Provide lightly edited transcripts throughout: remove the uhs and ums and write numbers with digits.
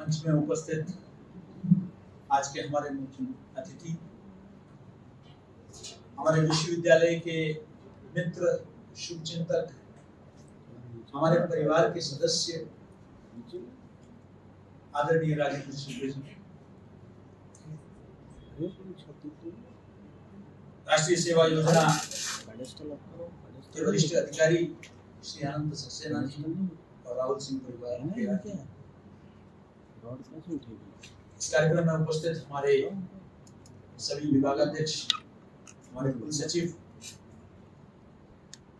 मंच में उपस्थित आज के हमारे मुख्य अतिथि, हमारे विश्वविद्यालय के मित्र, शुभचिंतक, हमारे परिवार के सदस्य आदरणीय राजेंद्र शुक्ल जी, राष्ट्रीय सेवा योजना के वरिष्ठ अधिकारी श्री आनंद सक्सेना जी और राहुल सिंह परिवार के इस कार्यक्रम में उपस्थित हमारे सभी विभागाध्यक्ष, हमारे कुल सचिव,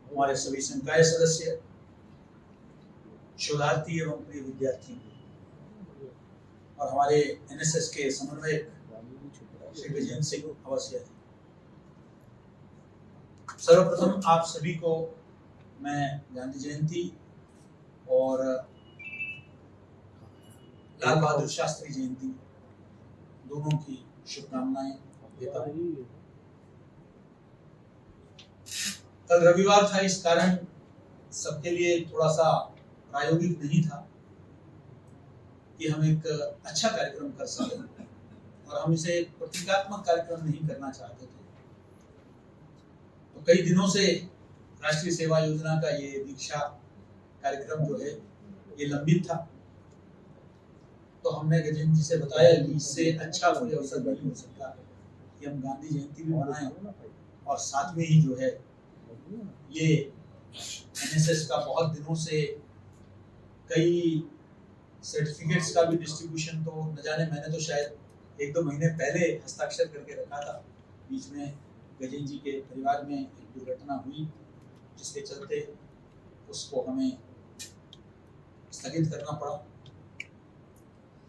हमारे सभी संकाय सदस्य, शोधार्थी एवं प्रिय विद्यार्थी और हमारे एनएसएस के समन्वयक श्री गजेंद्र सिंह अवस्थिया जी, सर्वप्रथम आप सभी को मैं गांधी जयंती और लाल बहादुर शास्त्री जयंती दोनों की शुभकामनाएं देता हूं। कल रविवार था, इस कारण सबके लिए थोड़ा सा प्रायोगिक नहीं था कि हम एक अच्छा कार्यक्रम कर सकें और हम इसे एक प्रतीकात्मक कार्यक्रम नहीं करना चाहते थे। तो कई दिनों से राष्ट्रीय सेवा योजना का ये दीक्षा कार्यक्रम जो है ये लंबित था, तो हमने गजेंद्र जी से बताया कि इससे अच्छा कोई अवसर नहीं हो सकता कि हम गांधी जयंती भी मनाएं और साथ में ही जो है ये एनएसएस का बहुत दिनों से कई सर्टिफिकेट्स का भी डिस्ट्रीब्यूशन, तो न जाने मैंने तो शायद 1-2 महीने पहले हस्ताक्षर करके रखा था। बीच में गजेंद्र जी के परिवार में एक दुर्घटना हुई जिसके चलते उसको हमें स्थगित करना पड़ा,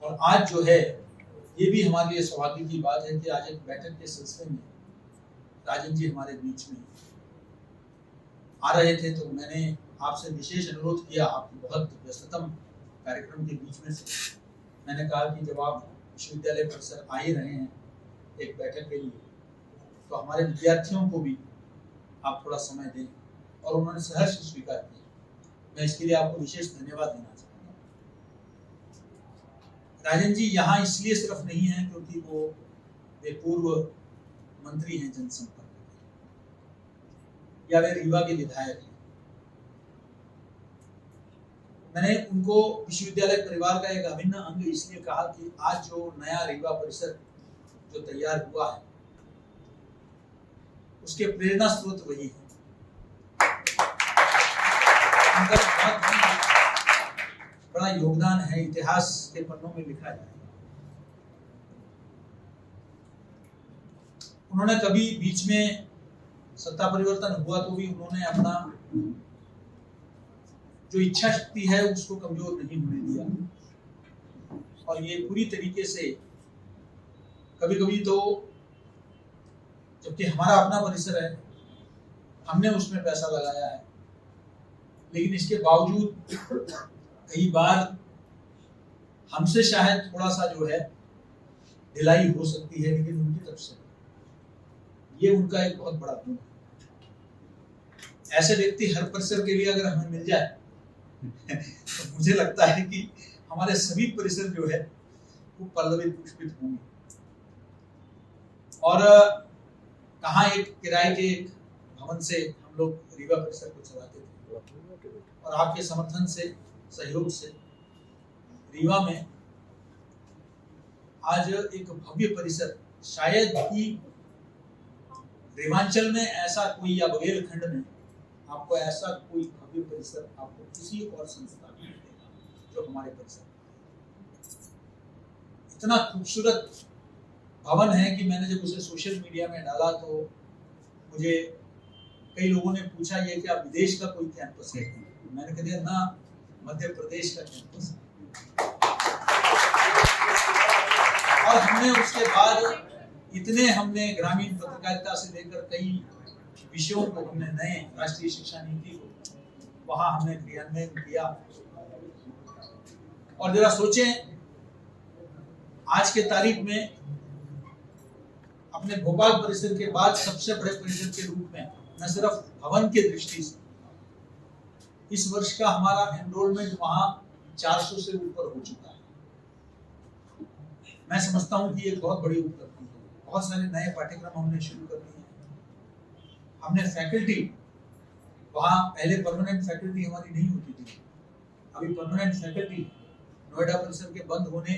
और आज जो है ये भी हमारे लिए सौभाग्य की बात है कि आज एक बैठक के सिलसिले में राजेंद्र जी हमारे बीच में आ रहे थे। तो मैंने आपसे विशेष अनुरोध किया, आपकी बहुत व्यस्ततम कार्यक्रम के बीच में से मैंने कहा कि जब आप विश्वविद्यालय परिसर आ ही रहे हैं एक बैठक के लिए, तो हमारे विद्यार्थियों को भी आप थोड़ा समय दें, और उन्होंने सहर्ष स्वीकार किया। मैं इसके लिए आपको विशेष धन्यवाद देना चाहता हूँ। राजेंद्र जी यहाँ इसलिए सिर्फ नहीं है क्योंकि वो पूर्व मंत्री हैं जनसंपर्क, या वे रीवा के विधायक हैं। मैंने उनको विश्वविद्यालय परिवार का एक अभिन्न अंग इसलिए कहा कि आज जो नया रीवा परिसर जो तैयार हुआ है उसके प्रेरणा स्रोत वही है। उनका बहुत बड़ा योगदान है, इतिहास के पन्नों में लिखा जाएगा। उन्होंने कभी बीच में सत्ता परिवर्तन हुआ तो भी उन्होंने अपना जो इच्छा शक्ति है उसको कमजोर नहीं होने दिया, और ये पूरी तरीके से कभी कभी तो जबकि हमारा अपना परिसर है, हमने उसमें पैसा लगाया है, लेकिन इसके बावजूद कई बार हमसे शायद थोड़ा सा जो है ढिलाई हो सकती है, लेकिन उनकी तरफ से ये उनका एक बहुत बड़ा गुण है। ऐसे व्यक्ति हर परिसर के लिए अगर हमें मिल जाए तो मुझे लगता है कि हमारे सभी परिसर जो है वो पल्लवित पुष्पित होंगे। और कहाँ एक किराए के एक भवन से हम लोग रीवा परिसर को चलाते थे, और आपके समर्थन से, सहयोग से रीवा में आज एक भव्य परिसर, शायद ही रेवांचल में ऐसा कोई, या बुंदेलखंड में आपको ऐसा कोई भव्य परिसर आपको किसी और संस्था में मिलेगा जो हमारे परिसर। इतना खूबसूरत भवन है कि मैंने जब उसे सोशल मीडिया में डाला तो मुझे कई लोगों ने पूछा ये क्या विदेश का कोई कैंपस है? मैंने कह दिया ना, मध्य प्रदेश का कैंपस है। और हमने उसके बाद इतने हमने ग्रामीण पत्रकारिता से लेकर कई विषयों को हमने नए राष्ट्रीय शिक्षा नीति को वहां हमने क्रियान्वयन किया। और जरा सोचें, आज के तारीख में अपने भोपाल परिसर के बाद सबसे बड़े परिसर के रूप में, न सिर्फ भवन के दृष्टि से, इस वर्ष का हमारा एनरोलमेंट वहां 400 से ऊपर हो चुका है। मैं समझता हूँ कि एक बहुत बड़ी उपलब्धि है। बहुत सारे नए पाठ्यक्रम हमने शुरू कर दिए हैं। हमने फैकल्टी, वहाँ पहले परमानेंट फैकल्टी हमारी नहीं होती थी, अभी परमानेंट फैकल्टी नोएडा परिसर के बंद होने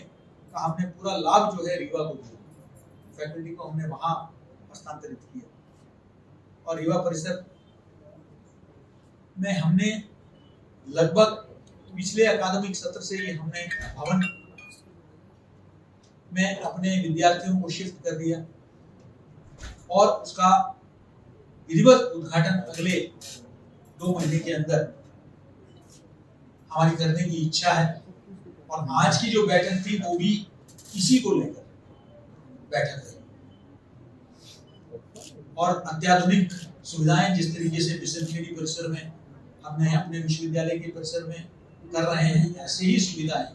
का हमने पूरा लाभ जो है रीवा को दिया। फैकल्टी को हमने वहाँ हस्तांतरित किया और रीवा परिसर में हमने लगभग पिछले अकादमिक सत्र से ही हमने भवन में अपने विद्यार्थियों को शिफ्ट कर दिया और उसका विधिवत उद्घाटन अगले 2 महीने के अंदर हमारी करने की इच्छा है। और आज की जो बैठक थी वो भी इसी को लेकर बैठक है और अत्याधुनिक सुविधाएं जिस तरीके से बिशनखेड़ी परिसर में हमने अपने विश्वविद्यालय के परिसर में कर रहे हैं, ऐसे ही सुविधाएं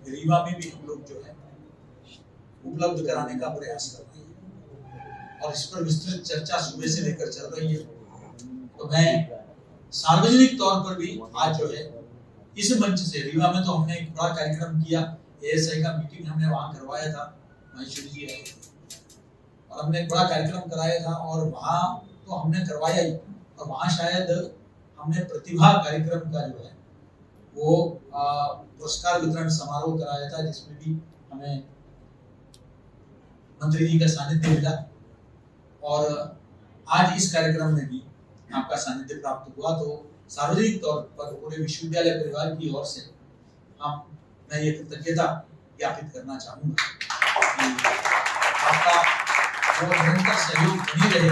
रीवा में भी हम लोग जो है उपलब्ध कराने का प्रयास कर रहे हैं और इस पर विस्तृत चर्चा सुबह से लेकर चल रही है। तो मैं सार्वजनिक तौर पर भी आज जो है इस मंच से, रीवा में तो हमने एक बड़ा कार्यक्रम किया, एएसआई का मीटिंग हमने वहां करवाया था, महेश्वरी जी आए थे और हमने एक बड़ा कार्यक्रम कराया था और वहां तो हमने करवाया ही, और वहां शायद हमने प्रतिभा कार्यक्रम का जो है वो पुरस्कार वितरण समारोह कराया था, जिसमें भी हमें मंत्री जी का सानिध्य मिला और आज इस कार्यक्रम में भी आपका सानिध्य प्राप्त हुआ। तो सार्वजनिक तौर पर पूरे विश्वविद्यालय परिवार की ओर से मैं ये कृतज्ञता ज्ञापित करना चाहूंगा कि आपका वो निरंतर सहयोग बनी रहे,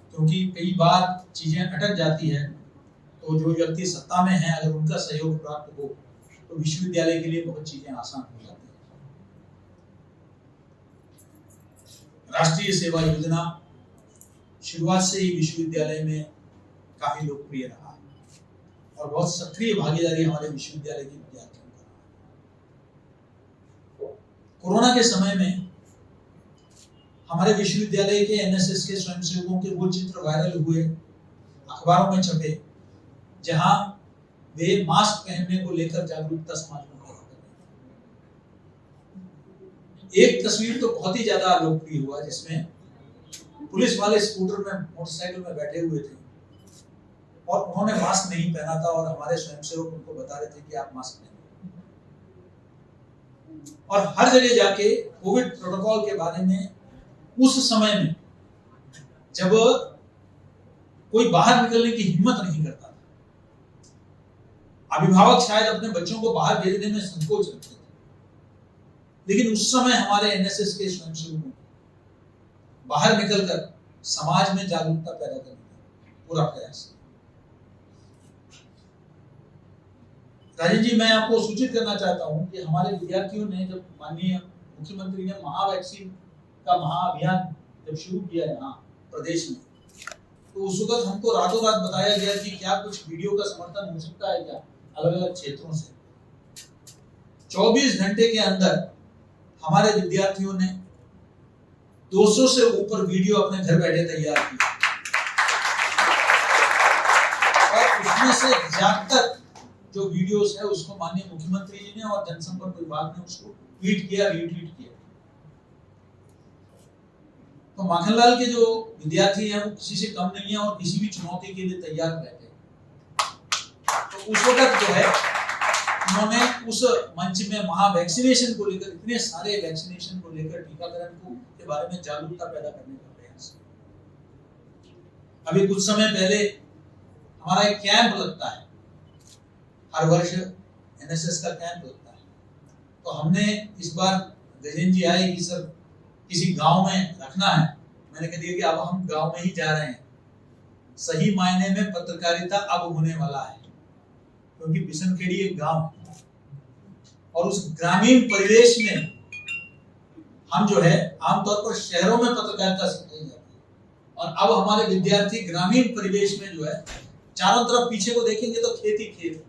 क्योंकि कई बार चीजें अटक जाती है तो जो व्यक्ति सत्ता में है अगर उनका सहयोग प्राप्त हो तो विश्वविद्यालय के लिए बहुत चीजें आसान हो जाती है। राष्ट्रीय सेवा योजना शुरुआत से ही विश्वविद्यालय में काफी लोकप्रिय रहा है और बहुत सक्रिय भागीदारी हमारे विश्वविद्यालय के विद्यार्थियों का रहा है। कोरोना के समय में हमारे विश्वविद्यालय के एनएसएस के स्वयंसेवकों के वो चित्र वायरल हुए, अखबारों में छपे, जहां वे मास्क पहनने को लेकर जागरूकता समाज में पैदा कर रहे थे। एक तस्वीर तो बहुत ही ज्यादा लोकप्रिय हुआ जिसमें पुलिस वाले स्कूटर में, मोटरसाइकिल में बैठे हुए थे और उन्होंने मास्क नहीं पहना था और हमारे स्वयंसेवक उनको बता रहे थे कि आप मास्क पहने। और हर जगह जाके कोविड प्रोटोकॉल के बारे में उस समय में जब कोई बाहर निकलने की हिम्मत नहीं करता था, अभिभावक शायद अपने बच्चों को बाहर भेजने में संकोच रखते थे, लेकिन उस समय हमारे एनएसएस के स्वयंसेवकों बाहर निकलकर समाज में जागरूकता पैदा करने का पूरा प्रयास। राजन जी, मैं आपको सूचित करना चाहता हूं कि हमारे विद्यार्थियों ने जब माननीय मुख्यमंत्री ने महावैक्सीन का महाअभियान जब शुरू किया यहाँ प्रदेश में, तो उस वक्त हमको रातों रात बताया गया कि क्या कुछ वीडियो का समर्थन हो सकता है क्या अलग अलग क्षेत्रों से। 24 घंटे के अंदर हमारे विद्यार्थियों ने 200 से ऊपर वीडियो अपने घर बैठे तैयार किए और उसमें से ज्यादातर जो वीडियोस है उसको माननीय मुख्यमंत्री जी ने और जनसंपर्क विभाग ने उसको ट्वीट किया, रीट्वीट किया। तो माखनलाल के जो विद्यार्थी हैं वो किसी से कम नहीं है और किसी भी चुनौती के लिए तैयार रहते हैं। तो उस वक्त जो है उन्होंने उस मंच में महावैक्सीनेशन को लेकर, इतने सारे वैक्सीनेशन को लेकर, टीकाकरण को के बारे में जागरूकता पैदा करने का प्रयास किया। अभी कुछ समय पहले हमारा एक कैंप लगता है, हर वर्ष एनएसएस का कैंप लगता है, तो हमने इस बार गजेंद्र जी आए कि सर किसी गांव में रखना है। मैंने कह दिया कि अब हम गांव में ही जा रहे हैं। सही मायने में पत्रकारिता अब होने वाला है, क्योंकि बिशनखेड़ी एक गांव और उस ग्रामीण परिवेश में हम जो है आमतौर पर शहरों में पत्रकारिता सिखाई जाती है और अब हमारे विद्यार्थी ग्रामीण परिवेश में जो है, चारों तरफ पीछे को देखेंगे तो खेत ही खेत,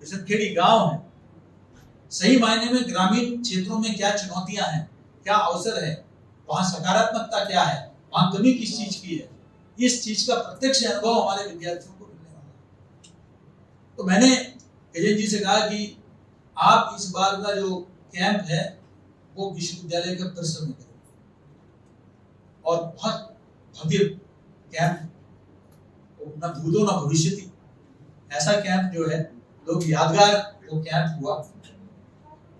बिशनखेड़ी गांव है। सही मायने में ग्रामीण क्षेत्रों में क्या चुनौतियां हैं, क्या अवसर है, वहां सकारात्मकता क्या है, वहां कमी किस चीज की है, इस चीज का प्रत्यक्ष अनुभव हमारे विद्यार्थियों को मिलने वाला है। तो मैंने गजेंद्र जी से कहा कि आप इस बार का जो कैंप है वो विश्वविद्यालय के परिसर में करेंगे और बहुत भव्य कैंप, न भूतो न भविष्यति, ऐसा कैंप जो है लोग यादगार वो कैंप हुआ।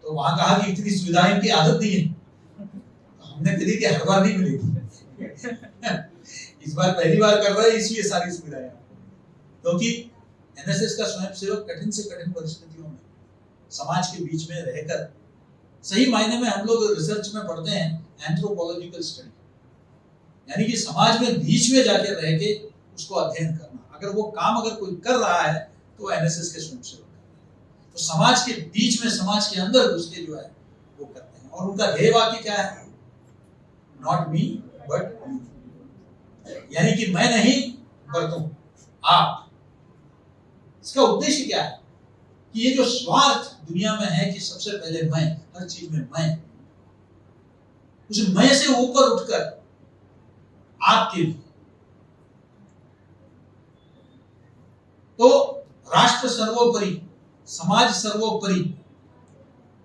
तो वहां कहा कि इतनी सुविधाएं की आदत नहीं है, तो हमने कही कि हर बार नहीं मिलेगी इस बार पहली बार कर रहे हैं, इसलिए सारी सुविधाएं। क्योंकि एनएसएस का स्वयंसेवक कठिन से कठिन परिस्थितियों में समाज के बीच में रहकर, सही मायने में हम लोग रिसर्च में पढ़ते हैं एंथ्रोपोलॉजिकल स्टडी, यानी कि समाज में बीच में जाकर रह के उसको अध्ययन करना। अगर वो काम अगर कोई कर रहा है तो वो एनएसएस के स्वयंसेवक, तो समाज के बीच में, समाज के अंदर घुस के जो है वो करते हैं। और उनका ध्येय वाक्य क्या है? नॉट मी बट यू, यानी कि मैं नहीं पर तुम, आप। इसका उद्देश्य क्या है कि ये जो स्वार्थ दुनिया में है कि सबसे पहले मैं, हर चीज में मैं, उस मैं से ऊपर उठकर आपके लिए, तो राष्ट्र सर्वोपरि, समाज सर्वोपरि,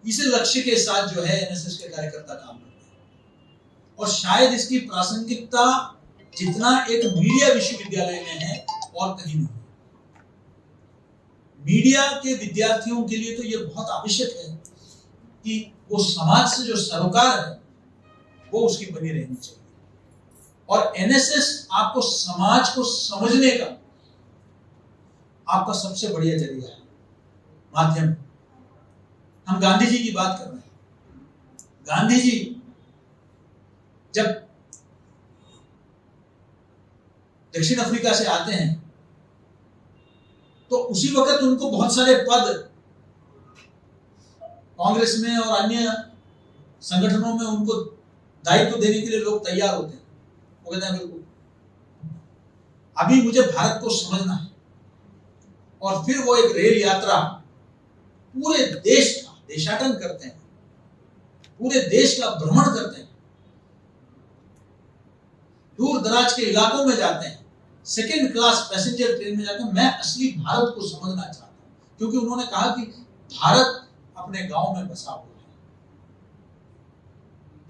इस लक्ष्य के साथ जो है एनएसएस के कार्यकर्ता काम करते हैं। और शायद इसकी प्रासंगिकता जितना एक मीडिया विश्वविद्यालय में है और कहीं नहीं। मीडिया के विद्यार्थियों के लिए तो यह बहुत आवश्यक है कि वो समाज से जो सरोकार है वो उसकी बनी रहनी चाहिए। और एनएसएस आपको समाज को समझने का आपका सबसे बढ़िया जरिया है, माध्यम। हम गांधी जी की बात कर रहे हैं। गांधी जी जब दक्षिण अफ्रीका से आते हैं तो उसी वक्त उनको बहुत सारे पद कांग्रेस में और अन्य संगठनों में उनको दायित्व देने के लिए लोग तैयार होते हैं। वो कहते हैं बिल्कुल, अभी मुझे भारत को समझना है। और फिर वो एक रेल यात्रा पूरे देश का देशाटन करते हैं, पूरे देश का भ्रमण करते हैं, दूर दराज के इलाकों में जाते हैं, सेकेंड क्लास पैसेंजर ट्रेन में जाते हैं। मैं असली भारत को समझना चाहता हूं, क्योंकि उन्होंने कहा कि भारत अपने गांव में बसा हुआ है।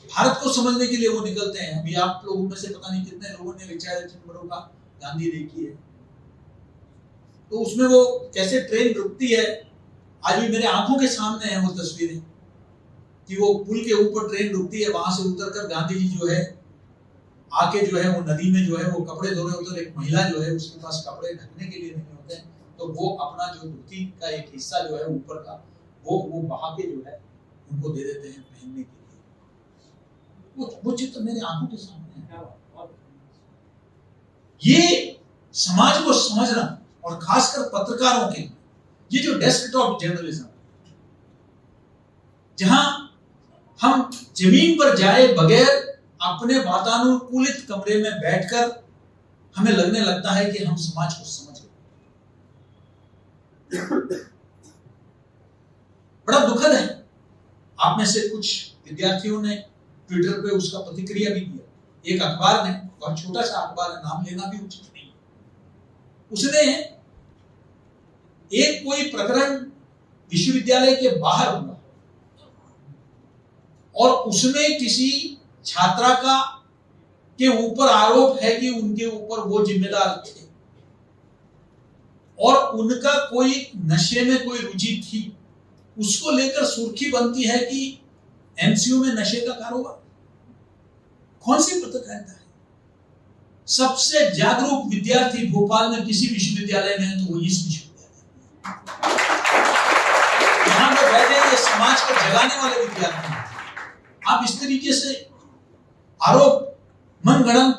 भारत को समझने के लिए वो निकलते हैं। अभी आप लोगों में से पता नहीं कितने लोगों ने रिचार्ड चिदंबरम का गांधी देखी है, तो उसमें वो कैसे ट्रेन रुकती है, आज भी मेरे आंखों के सामने है वो तस्वीरें, कि वो पुल के ऊपर ट्रेन रुकती है, वहां से उतरकर गांधी जी जो है आके जो है वो नदी में जो है वो कपड़े धो रहे होते हैं। एक महिला जो है उसके पास कपड़े ढकने के लिए नहीं होते हैं, तो वो अपना जो धोती का एक हिस्सा जो है ऊपर का वो बहा के जो है उनको दे देते हैं पहनने के लिए। वो चित्र मेरे आंखों के सामने है। ये समाज को समझना, और खासकर पत्रकारों के ये जो डेस्कटॉप जर्नलिज्म, जहां हम जमीन पर जाए बगैर अपने वातानुकूलित कमरे में बैठकर हमें लगने लगता है कि हम समाज को समझ गए। बड़ा दुखद है। आप में से कुछ विद्यार्थियों ने ट्विटर पे उसका प्रतिक्रिया भी दिया। एक अखबार ने, बहुत छोटा सा अखबार है, नाम लेना भी उचित नहीं, उसने एक कोई प्रकरण विश्वविद्यालय के बाहर हुआ और उसमें किसी छात्रा का के ऊपर आरोप है कि उनके ऊपर वो जिम्मेदार थे और उनका कोई नशे में कोई रुचि थी, उसको लेकर सुर्खी बनती है कि एमसीयू में नशे का कारोबार। कौन सी पत्रकारिता है? सबसे जागरूक विद्यार्थी भोपाल में किसी विश्वविद्यालय में है तो वो इस विश्वविद्यालय में। यहां पर बैठे ये समाज को जगाने वाले विद्यार्थी हैं। आप इस तरीके से आरोप मनगढ़ंत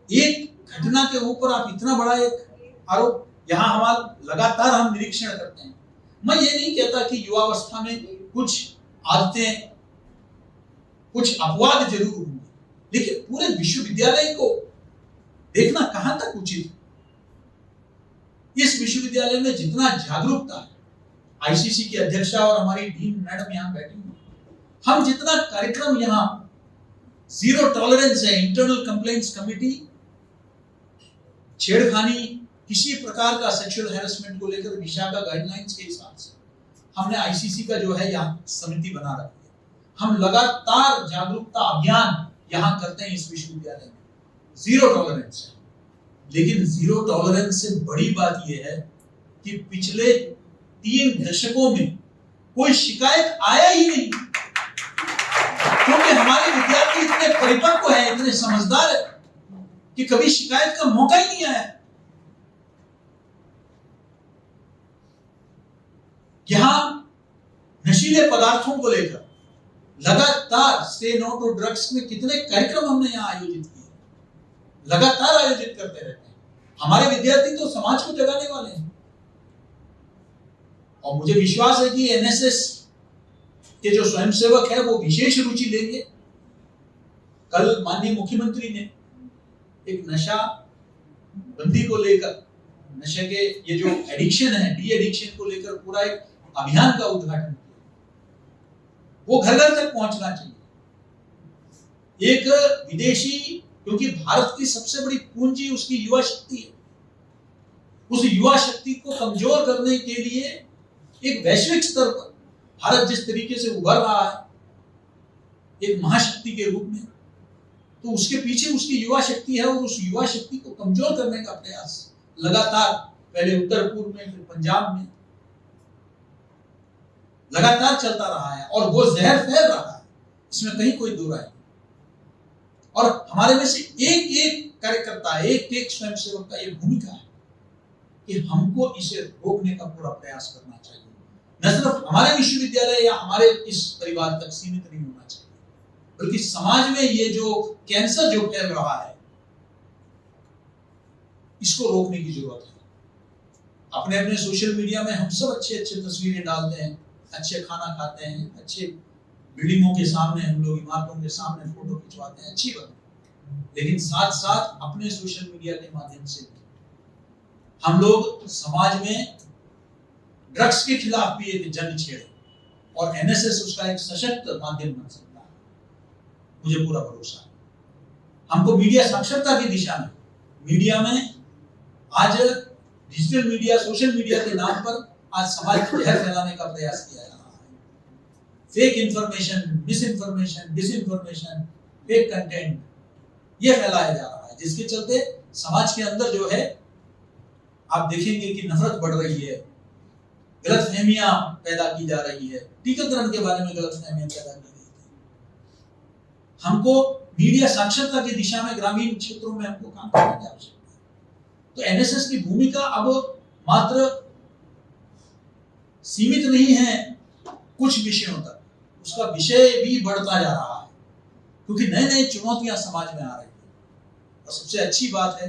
एक घटना के ऊपर आप इतना बड़ा एक आरोप, यहां हमारा लगातार हम निरीक्षण करते हैं। मैं ये नहीं कहता कि युवावस्था में कुछ आदतें, कुछ अपवाद जरूर होंगे, लेकिन पूरे विश्वविद्यालय को देखना कहां तक उचित है। इस विश्वविद्यालय में जितना जागरूकता है, आईसीसी की अध्यक्षा और हमारी डीन मैडम यहां बैठी हुई, हम जितना कार्यक्रम यहां जीरो टॉलरेंस है, इंटरनल कंप्लेंट्स कमेटी, छेड़खानी, किसी प्रकार का सेक्सुअल हैरेसमेंट को लेकर विशाखा गाइडलाइंस के हिसाब से हमने आईसीसी का जो है यहाँ समिति बना रखी है। हम लगातार जागरूकता अभियान यहाँ करते हैं इस विश्वविद्यालय में, जीरो टॉलरेंस है। लेकिन जीरो टॉलरेंस से बड़ी बात यह है कि पिछले 3 दशकों में कोई शिकायत आया ही नहीं, क्योंकि हमारे विद्यार्थी इतने परिपक्व हैं, इतने समझदार हैं कि कभी शिकायत का मौका ही नहीं आया। यहां नशीले पदार्थों को लेकर लगातार से नो टू ड्रग्स में कितने कार्यक्रम हमने यहां आयोजित किए, लगातार आयोजित करते रहते हैं। हमारे विद्यार्थी तो समाज को जगाने वाले हैं और मुझे विश्वास है कि एनएसएस के जो स्वयंसेवक है वो विशेष रुचि लेंगे। कल माननीय मुख्यमंत्री ने एक नशा बंदी को लेकर, नशे के ये जो एडिक्शन है, डी एडिक्शन को लेकर पूरा एक अभियान का उद्घाटन किया। वो घर घर तक पहुंचना चाहिए। एक विदेशी, क्योंकि भारत की सबसे बड़ी पूंजी उसकी युवा शक्ति है, उस युवा शक्ति को कमजोर करने के लिए एक वैश्विक स्तर पर भारत जिस तरीके से उभर रहा है एक महाशक्ति के रूप में, तो उसके पीछे उसकी युवा शक्ति है और उस युवा शक्ति को कमजोर करने का प्रयास लगातार, पहले उत्तर पूर्व में, फिर पंजाब में लगातार चलता रहा है और वो जहर फैल रहा है, इसमें कहीं कोई दो राय नहीं। और हमारे में से एक एक कार्यकर्ता, एक एक स्वयंसेवक का ये भूमिका है कि हमको इसे रोकने का पूरा प्रयास करना चाहिए। न सिर्फ हमारे विश्वविद्यालय या हमारे इस परिवार तक सीमित नहीं होना चाहिए, बल्कि समाज में ये जो कैंसर जो फैल रहा है इसको रोकने की जरूरत है। अपने अपने सोशल मीडिया में हम सब अच्छे अच्छे तस्वीरें डालते हैं, अच्छे खाना खाते हैं, अच्छे बिल्डिंगों के सामने, हम लोग इमारतों के सामने फोटो खिंचवाते हैं, अच्छी बात है। लेकिन साथ साथ अपने सोशल मीडिया के माध्यम से हम लोग समाज में ड्रग्स के खिलाफ भी एक जंग छेड़े और एनएसएस उसका एक सशक्त माध्यम बन सकता है, मुझे पूरा भरोसा है। हमको मीडिया साक्षरता की दिशा में, मीडिया में आज डिजिटल मीडिया, सोशल मीडिया के नाम पर आज समाज में जहर फैलाने का प्रयास किया जा रहा है। Fake information, miss information, disinformation, fake content ये फैलाया जा रहा है, जिसके चलते समाज के अंदर जो है आप देखेंगे कि नफरत बढ़ रही है, गलतफहमियां पैदा की जा रही है, टीकाकरण के बारे में गलतफहमियां पैदा की गई थी। हमको मीडिया साक्षरता की दिशा में ग्रामीण क्षेत्रों में हमको काम करने की आवश्यकता है। तो एनएसएस की भूमिका अब मात्र सीमित नहीं है कुछ विषयों तक, उसका विषय भी बढ़ता जा रहा है, क्योंकि नए नए चुनौतियां समाज में आ रही है। और सबसे अच्छी बात है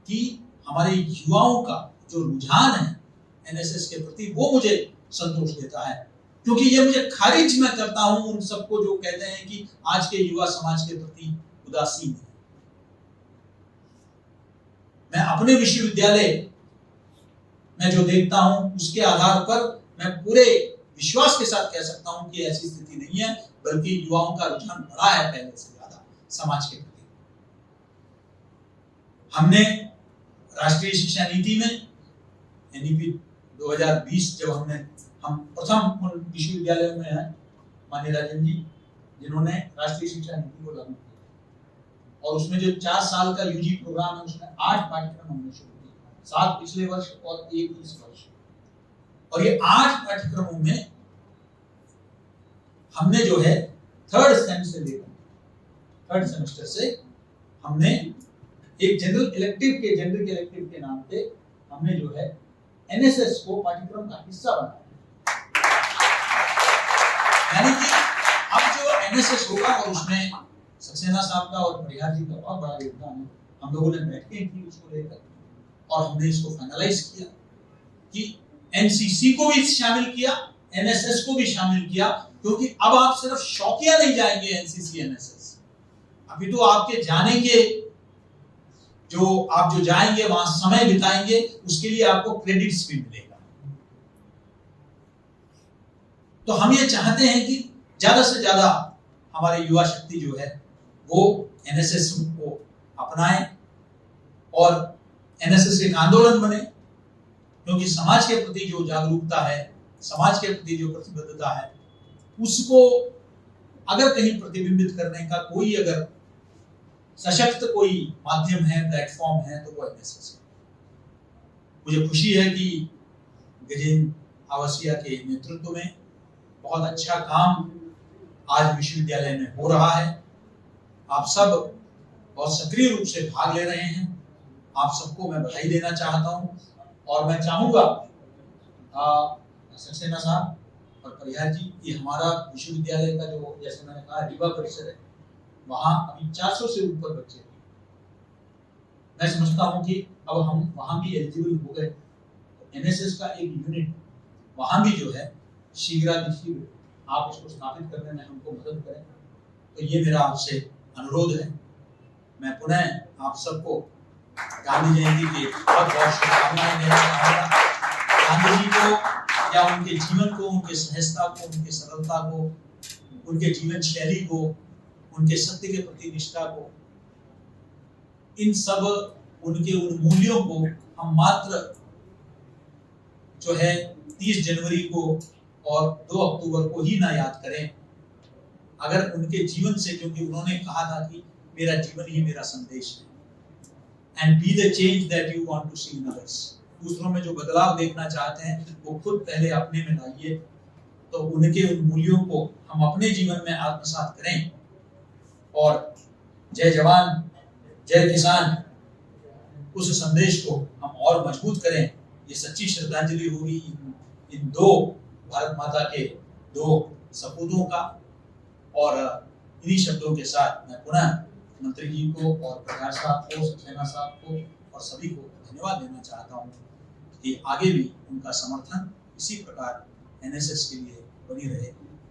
कि हमारे युवाओं का जो रुझान है एनएसएस के प्रति, वो मुझे संतोष देता है, क्योंकि ये मुझे खारिज मैं करता हूं उन सबको जो कहते हैं कि आज के युवा समाज के प्रति उदासीन है। मैं अपने विश्वविद्यालय में जो देखता हूं उसके आधार पर मैं पूरे विश्वास के साथ कह सकता हूं कि ऐसी स्थिति नहीं है, बल्कि युवाओं का रुझान बढ़ा है पहले से ज्यादा समाज के प्रति। हमने राष्ट्रीय शिक्षा नीति में एनईपी 2020 जब हम प्रथम उन विश्वविद्यालयों में हैं माननीय राजन जी जिन्होंने राष्ट्रीय शिक्षा नीति को लागू किया, और उसमें जो 4 साल का यूजी प्रोग्राम है उसमें 8 पाठ्यक्रम हमने शुरू किए, 7 पिछले वर्ष और 1 इस वर्ष। और ये 8 पाठ्यक्रमों में हमने जो है थर्ड सेमेस्टर से हमने एक जनरल इलेक्टिव के नाम पे हमने जो है एनएसएस को पाठ्यक्रम का हिस्सा बनाया। यानी कि अब जो एनएसएस होगा और उसमें सक्सेना साहब का और परिहार जी का बहुत बड़ा योगदान है। हम लोगों ने बैठकें की उसको लेकर और हमने इसको फाइनलाइज किया कि एनसीसी को भी शामिल किया, एनएसएस को भी शामिल किया, क्योंकि अब आप सिर्फ शौकिया नहीं जाएंगे एनसीसी एनएसएस, अभी तो आपके जाने के आप जो जाएंगे वहां समय बिताएंगे उसके लिए आपको क्रेडिट्स भी मिलेगा। तो हम ये चाहते हैं कि ज्यादा से ज्यादा हमारी युवा शक्ति जो है वो एनएसएस को अपनाए और एनएसएस एक आंदोलन बने, क्योंकि समाज के प्रति जो जागरूकता है, समाज के प्रति जो प्रतिबद्धता है, उसको अगर कहीं प्रतिबिंबित करने का कोई अगर सशक्त कोई माध्यम है, प्लेटफॉर्म है, तो वो एनएसएस है। मुझे खुशी है कि गजेंद्र आवासिया के नेतृत्व में बहुत अच्छा काम आज विश्वविद्यालय में हो रहा है। आप सब बहुत सक्रिय रूप से भाग ले रहे हैं। आप सबको मैं बधाई देना चाहता हूं और मैं चाहूंगा सक्सेना साहब और परिहार जी कि हमारा विश्वविद्यालय का जो, जैसे मैंने कहा, रीवा परिसर है, वहां अभी 400 से ऊपर बच्चे हैं। मैं समझता हूं कि अब हम वहां भी एलिजिबल हो गए, तो एनएसएस का एक यूनिट वहां भी जो है शीघ्र आप इसको स्थापित करने में हमको मदद करें। तो ये मेरा आपसे अनुरोध है। मैं पुनः आप सबको गांधी जयंती की बहुत बहुत शुभकामनाएं देना चाहूंगा। गांधी जी को या उनके जीवन को, उनके सहजता को, उनके सरलता को, उनके जीवन शैली को, उनके सत्य के प्रति निष्ठा को, इन सब उनके उन मूल्यों को हम मात्र जो है 30 जनवरी को और 2 अक्टूबर को ही ना याद करें। अगर उनके जीवन से, क्योंकि उन्होंने कहा था कि मेरा जीवन ही मेरा संदेश है, and be the change that you want to see in others. दूसरों में जो बदलाव देखना चाहते हैं वो खुद पहले अपने में लाइए। तो उनके उन मूल्यों को हम अपने जीवन में आत्मसात करें और जय जवान जय किसान उस संदेश को हम और मजबूत करें। ये सच्ची श्रद्धांजलि होगी इन 2 भारत माता के 2 सपूतों का। और इन्हीं शब्दों के साथ मैं पुनः मंत्री जी को और परिहार साहब को, सक्सेना साहब को और सभी को धन्यवाद देना चाहता हूँ कि आगे भी उनका समर्थन इसी प्रकार एनएसएस के लिए बनी रहे।